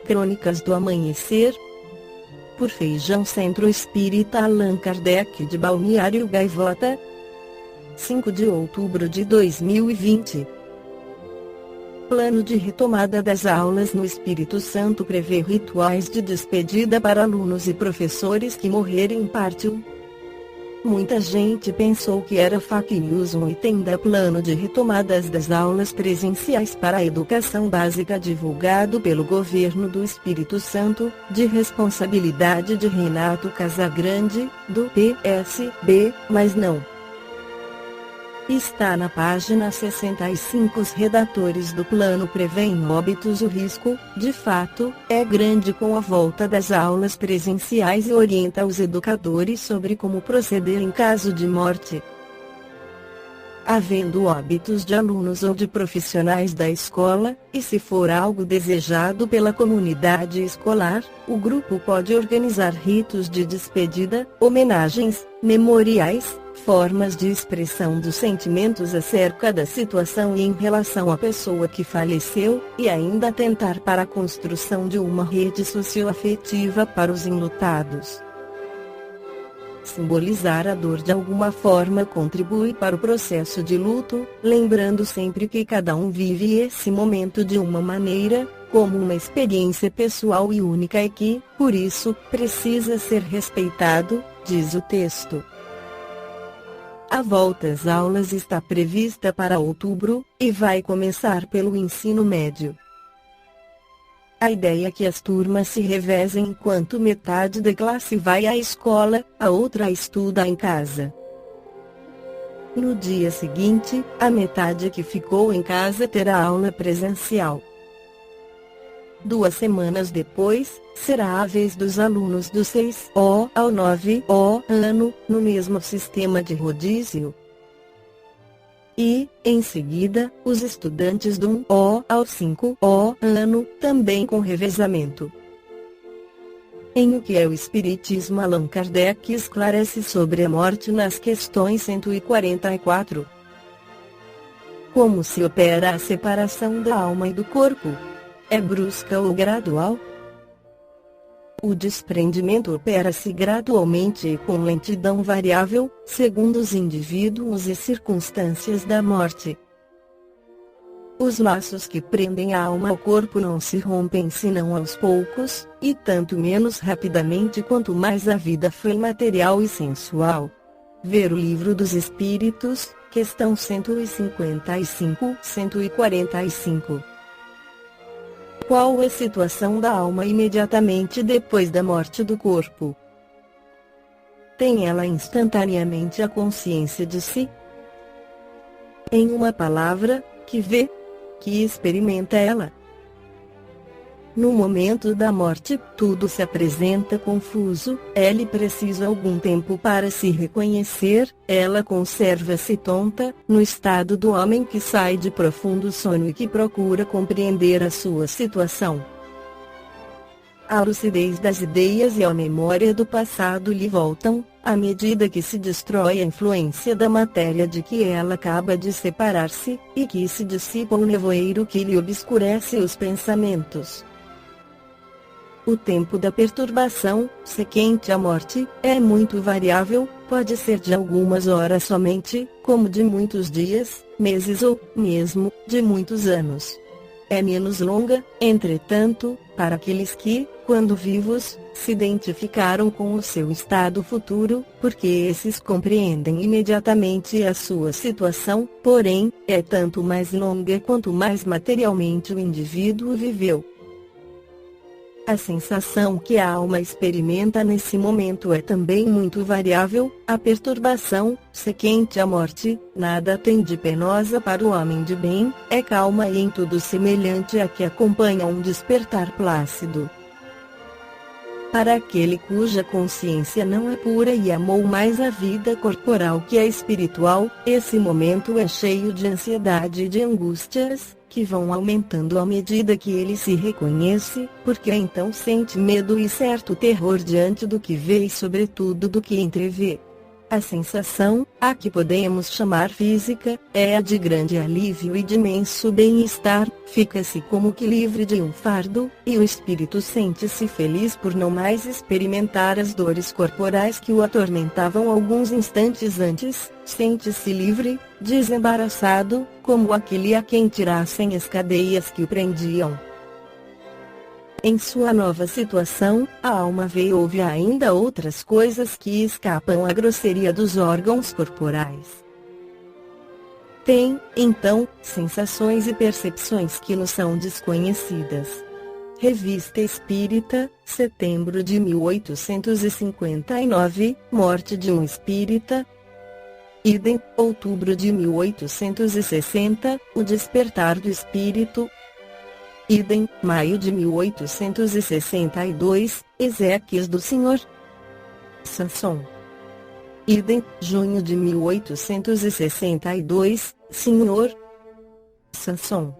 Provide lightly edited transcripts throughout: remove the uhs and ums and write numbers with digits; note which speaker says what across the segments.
Speaker 1: Crônicas do Amanhecer, por Feijão Centro Espírita Allan Kardec de Balneário Gaivota, 5 de outubro de 2020. Plano de retomada das aulas no Espírito Santo prevê rituais de despedida para alunos e professores que morrerem em parte 1. Muita gente pensou que era fake news um item da plano de retomadas das aulas presenciais para a educação básica divulgado pelo Governo do Espírito Santo, de responsabilidade de Renato Casagrande, do PSB, mas não. Está na página 65. Os redatores do plano preveem óbitos. O risco, de fato, é grande com a volta das aulas presenciais e orienta os educadores sobre como proceder em caso de morte. Havendo óbitos de alunos ou de profissionais da escola, e se for algo desejado pela comunidade escolar, o grupo pode organizar ritos de despedida, homenagens, memoriais, formas de expressão dos sentimentos acerca da situação e em relação à pessoa que faleceu, e ainda atentar para a construção de uma rede socioafetiva para os enlutados. Simbolizar a dor de alguma forma contribui para o processo de luto, lembrando sempre que cada um vive esse momento de uma maneira, como uma experiência pessoal e única e que, por isso, precisa ser respeitado, diz o texto. A volta às aulas está prevista para outubro, e vai começar pelo ensino médio. A ideia é que as turmas se revezem enquanto metade da classe vai à escola, a outra estuda em casa. No dia seguinte, a metade que ficou em casa terá aula presencial. 2 semanas depois, será a vez dos alunos do 6O ao 9O ano, no mesmo sistema de rodízio. E, em seguida, os estudantes do 1O ao 5O ano, também com revezamento. Em O que é o Espiritismo, Allan Kardec esclarece sobre a morte nas questões 144. Como se opera a separação da alma e do corpo? É brusca ou gradual? O desprendimento opera-se gradualmente e com lentidão variável, segundo os indivíduos e circunstâncias da morte. Os laços que prendem a alma ao corpo não se rompem senão aos poucos, e tanto menos rapidamente quanto mais a vida foi material e sensual. Ver o Livro dos Espíritos, questão 155-145. Qual é a situação da alma imediatamente depois da morte do corpo? Tem ela instantaneamente a consciência de si? Em uma palavra, que vê? Que experimenta ela? No momento da morte, tudo se apresenta confuso, ela precisa algum tempo para se reconhecer, ela conserva-se tonta, no estado do homem que sai de profundo sono e que procura compreender a sua situação. A lucidez das ideias e a memória do passado lhe voltam, à medida que se destrói a influência da matéria de que ela acaba de separar-se, e que se dissipa o nevoeiro que lhe obscurece os pensamentos. O tempo da perturbação, sequente à morte, é muito variável, pode ser de algumas horas somente, como de muitos dias, meses ou, mesmo, de muitos anos. É menos longa, entretanto, para aqueles que, quando vivos, se identificaram com o seu estado futuro, porque esses compreendem imediatamente a sua situação, porém, é tanto mais longa quanto mais materialmente o indivíduo viveu. A sensação que a alma experimenta nesse momento é também muito variável, a perturbação, sequente à morte, nada tem de penosa para o homem de bem, é calma e em tudo semelhante à que acompanha um despertar plácido. Para aquele cuja consciência não é pura e amou mais a vida corporal que a espiritual, esse momento é cheio de ansiedade e de angústias, que vão aumentando à medida que ele se reconhece, porque então sente medo e certo terror diante do que vê e sobretudo do que entrevê. A sensação, a que podemos chamar física, é a de grande alívio e de imenso bem-estar, fica-se como que livre de um fardo, e o espírito sente-se feliz por não mais experimentar as dores corporais que o atormentavam alguns instantes antes, sente-se livre, desembaraçado, como aquele a quem tirassem as cadeias que o prendiam. Em sua nova situação, a alma vê e ouve ainda outras coisas que escapam à grosseria dos órgãos corporais. Tem, então, sensações e percepções que nos são desconhecidas. Revista Espírita, setembro de 1859, morte de um espírita. Idem, outubro de 1860, o despertar do espírito. Idem, maio de 1862, Ezequias do Senhor Sanson. Idem, junho de 1862, Senhor Sanson.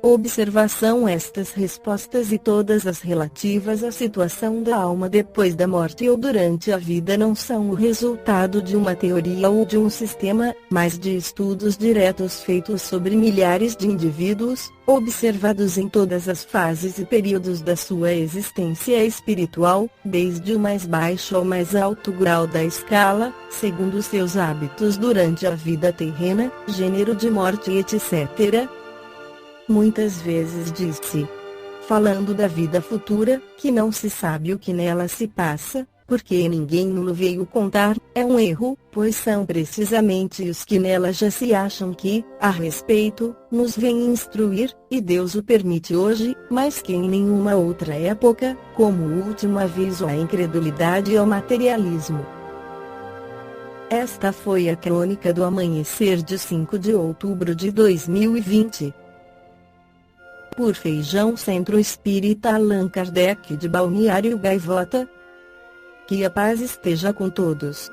Speaker 1: Observação: estas respostas e todas as relativas à situação da alma depois da morte ou durante a vida não são o resultado de uma teoria ou de um sistema, mas de estudos diretos feitos sobre milhares de indivíduos, observados em todas as fases e períodos da sua existência espiritual, desde o mais baixo ao mais alto grau da escala, segundo seus hábitos durante a vida terrena, gênero de morte, etc. Muitas vezes diz-se, falando da vida futura, que não se sabe o que nela se passa, porque ninguém nos veio contar. É um erro, pois são precisamente os que nela já se acham que, a respeito, nos vêm instruir, e Deus o permite hoje, mais que em nenhuma outra época, como último aviso à incredulidade e ao materialismo. Esta foi a crônica do amanhecer de 5 de outubro de 2020. Por Feijão Centro Espírita Allan Kardec de Balneário Gaivota. Que a paz esteja com todos.